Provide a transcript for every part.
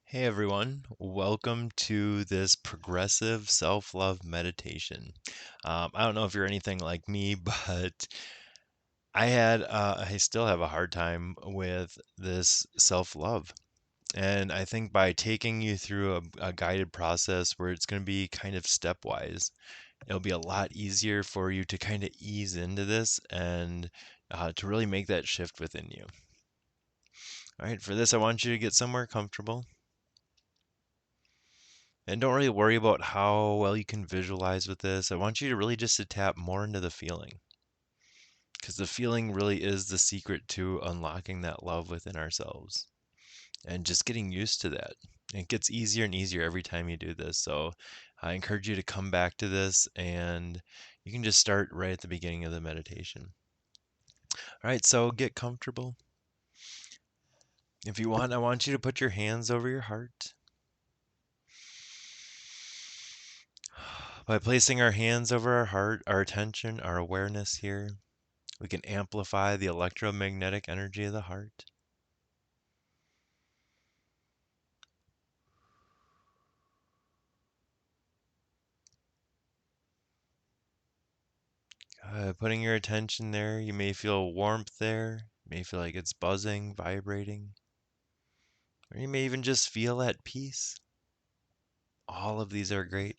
Hey everyone, welcome to this progressive self-love meditation. I don't know if you're anything like me, but I still have a hard time with this self-love. And I think by taking you through a guided process where it's going to be kind of stepwise, it'll be a lot easier for you to kind of ease into this and to really make that shift within you. All right, for this, I want you to get somewhere comfortable. And don't really worry about how well you can visualize with this. I want you to really just to tap more into the feeling because the feeling really is the secret to unlocking that love within ourselves and just getting used to that. It gets easier and easier every time you do this. So I encourage you to come back to this and you can just start right at the beginning of the meditation. All right, so get comfortable. If you want, I want you to put your hands over your heart. By placing our hands over our heart, our attention, our awareness here, we can amplify the electromagnetic energy of the heart. Putting your attention there, you may feel warmth there. You may feel like it's buzzing, vibrating, or you may even just feel at peace. All of these are great.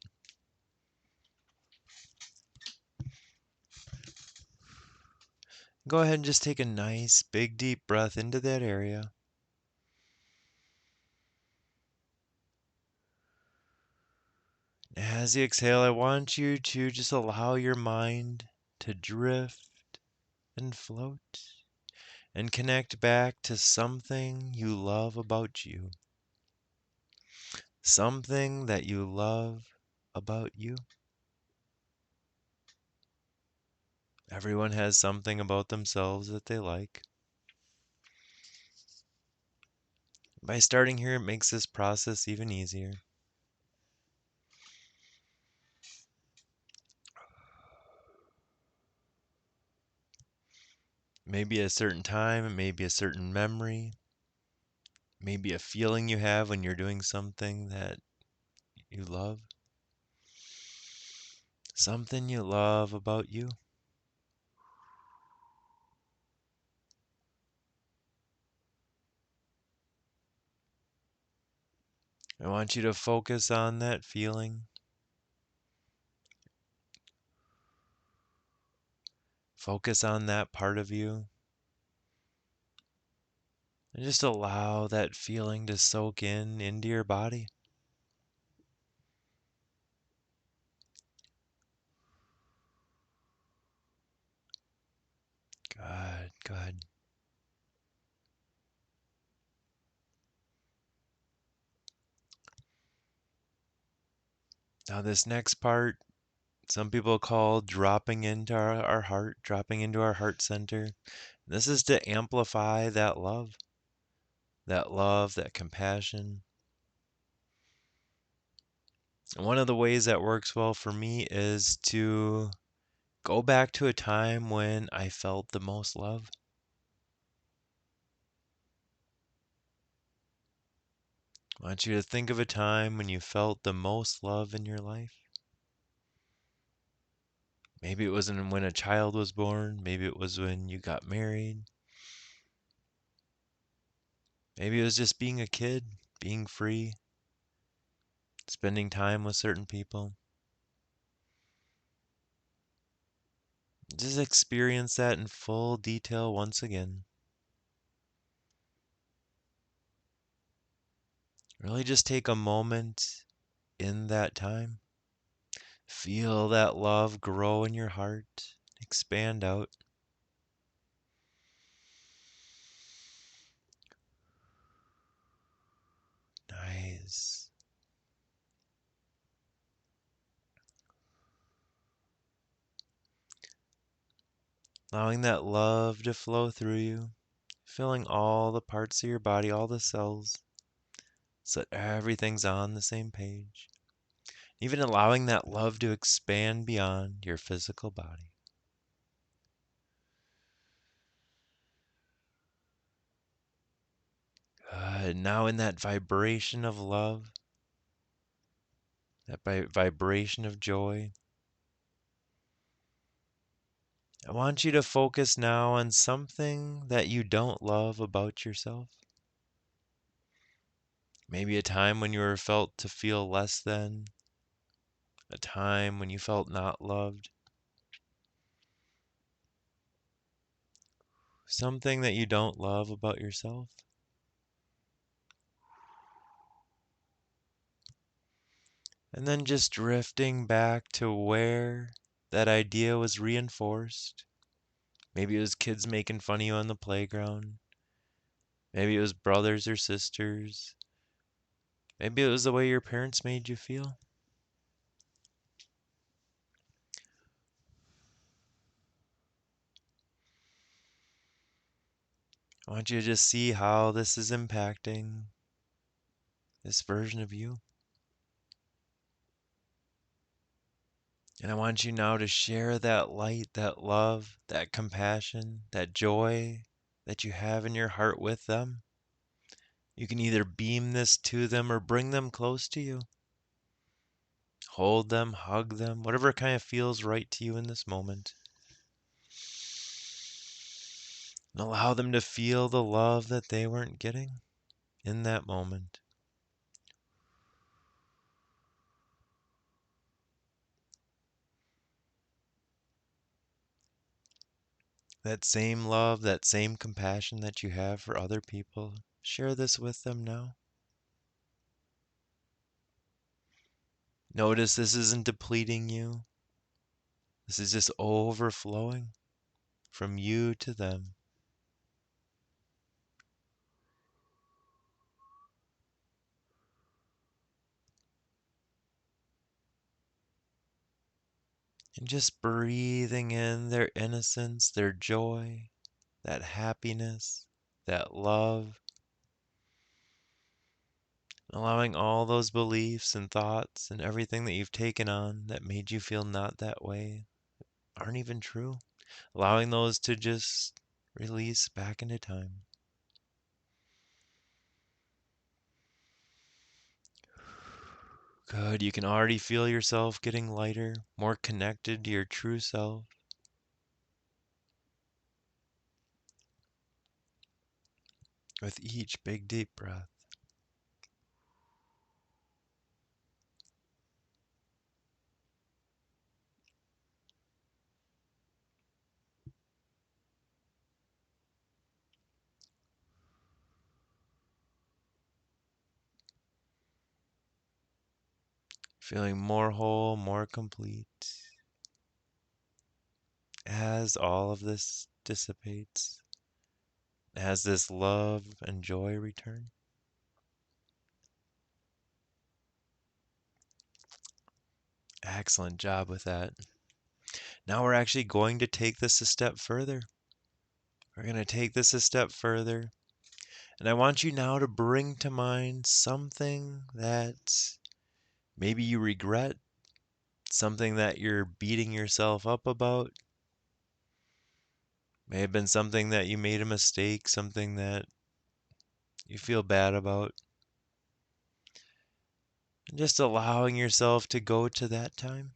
Go ahead and just take a nice, big, deep breath into that area. As you exhale, I want you to just allow your mind to drift and float and connect back to something you love about you. Something that you love about you. Everyone has something about themselves that they like. By starting here, it makes this process even easier. Maybe a certain time, maybe a certain memory, maybe a feeling you have when you're doing something that you love. Something you love about you. I want you to focus on that feeling. Focus on that part of you. And just allow that feeling to soak in into your body. Good, good. Now, this next part, some people call dropping into our heart, dropping into our heart center. This is to amplify that love, that compassion. And one of the ways that works well for me is to go back to a time when I felt the most love. I want you to think of a time when you felt the most love in your life. Maybe it wasn't when a child was born. Maybe it was when you got married. Maybe it was just being a kid, being free, spending time with certain people. Just experience that in full detail once again. Really just take a moment in that time. Feel that love grow in your heart, expand out. Nice. Allowing that love to flow through you, filling all the parts of your body, all the cells, so that everything's on the same page. Even allowing that love to expand beyond your physical body. Good. Now in that vibration of love, that vibration of joy, I want you to focus now on something that you don't love about yourself. Maybe a time when you were felt to feel less than, a time when you felt not loved, something that you don't love about yourself. And then just drifting back to where that idea was reinforced. Maybe it was kids making fun of you on the playground. Maybe it was brothers or sisters. Maybe it was the way your parents made you feel. I want you to just see how this is impacting this version of you. And I want you now to share that light, that love, that compassion, that joy that you have in your heart with them. You can either beam this to them or bring them close to you. Hold them, hug them, whatever kind of feels right to you in this moment. And allow them to feel the love that they weren't getting in that moment. That same love, that same compassion that you have for other people, share this with them now. Notice this isn't depleting you. This is just overflowing from you to them. And just breathing in their innocence, their joy, that happiness, that love. Allowing all those beliefs and thoughts and everything that you've taken on that made you feel not that way aren't even true. Allowing those to just release back into time. Good. You can already feel yourself getting lighter, more connected to your true self. With each big deep breath. Feeling more whole, more complete. As all of this dissipates, as this love and joy return. Excellent job with that. Now we're actually going to take this a step further. We're going to take this a step further. And I want you now to bring to mind something that maybe you regret, something that you're beating yourself up about. May have been something that you made a mistake, something that you feel bad about. And just allowing yourself to go to that time.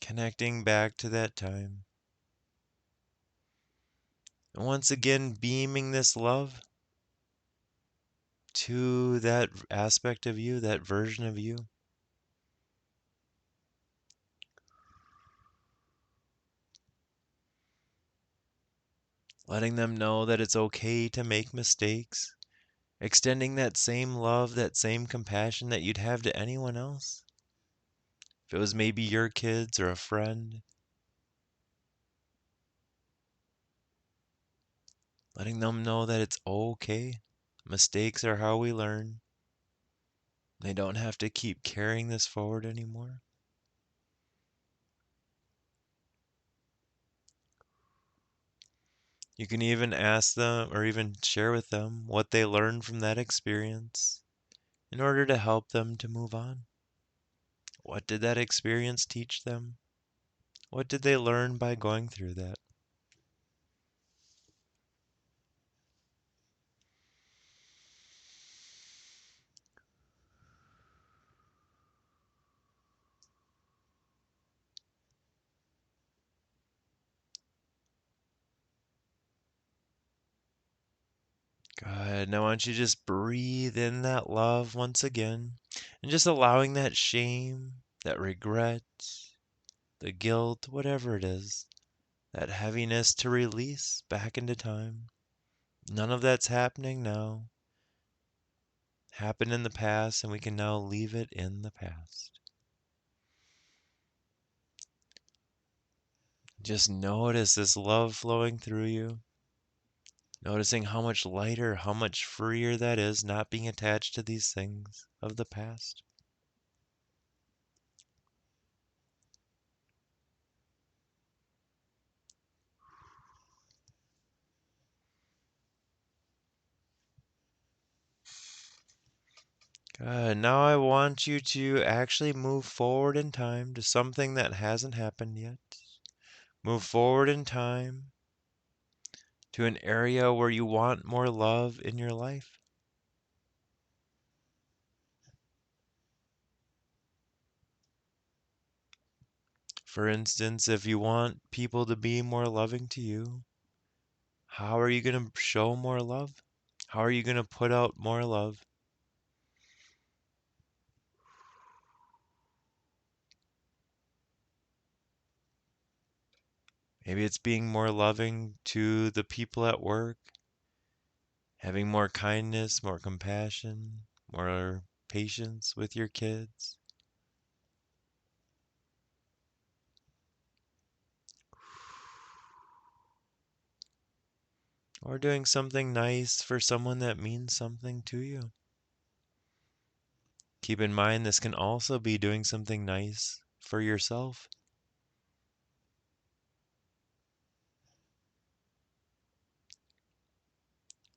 Connecting back to that time. And once again, beaming this love to that aspect of you, that version of you. Letting them know that it's okay to make mistakes. Extending that same love, that same compassion that you'd have to anyone else. If it was maybe your kids or a friend. Letting them know that it's okay. Mistakes are how we learn. They don't have to keep carrying this forward anymore. You can even ask them or even share with them what they learned from that experience in order to help them to move on. What did that experience teach them? What did they learn by going through that? Good. Now, why don't you just breathe in that love once again and just allowing that shame, that regret, the guilt, whatever it is, that heaviness to release back into time. None of that's happening now. Happened in the past, and we can now leave it in the past. Just notice this love flowing through you. Noticing how much lighter, how much freer that is, not being attached to these things of the past. Good. Now I want you to actually move forward in time to something that hasn't happened yet. Move forward in time to an area where you want more love in your life. For instance, if you want people to be more loving to you, how are you going to show more love? How are you going to put out more love? Maybe it's being more loving to the people at work, having more kindness, more compassion, more patience with your kids. Or doing something nice for someone that means something to you. Keep in mind, this can also be doing something nice for yourself.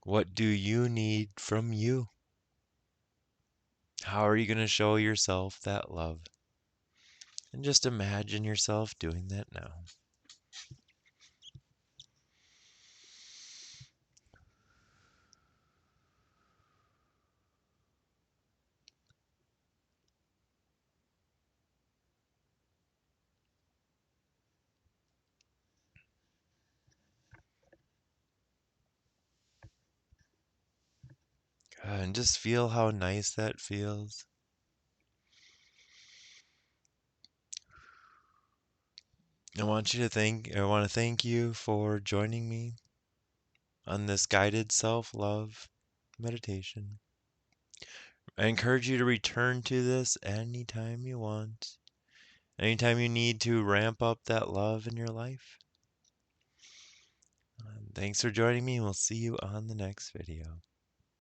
What do you need from you? How are you going to show yourself that love? And just imagine yourself doing that now. And just feel how nice that feels. I want to thank you for joining me on this guided self-love meditation. I encourage you to return to this anytime you want, anytime you need to ramp up that love in your life. Thanks for joining me, and we'll see you on the next video.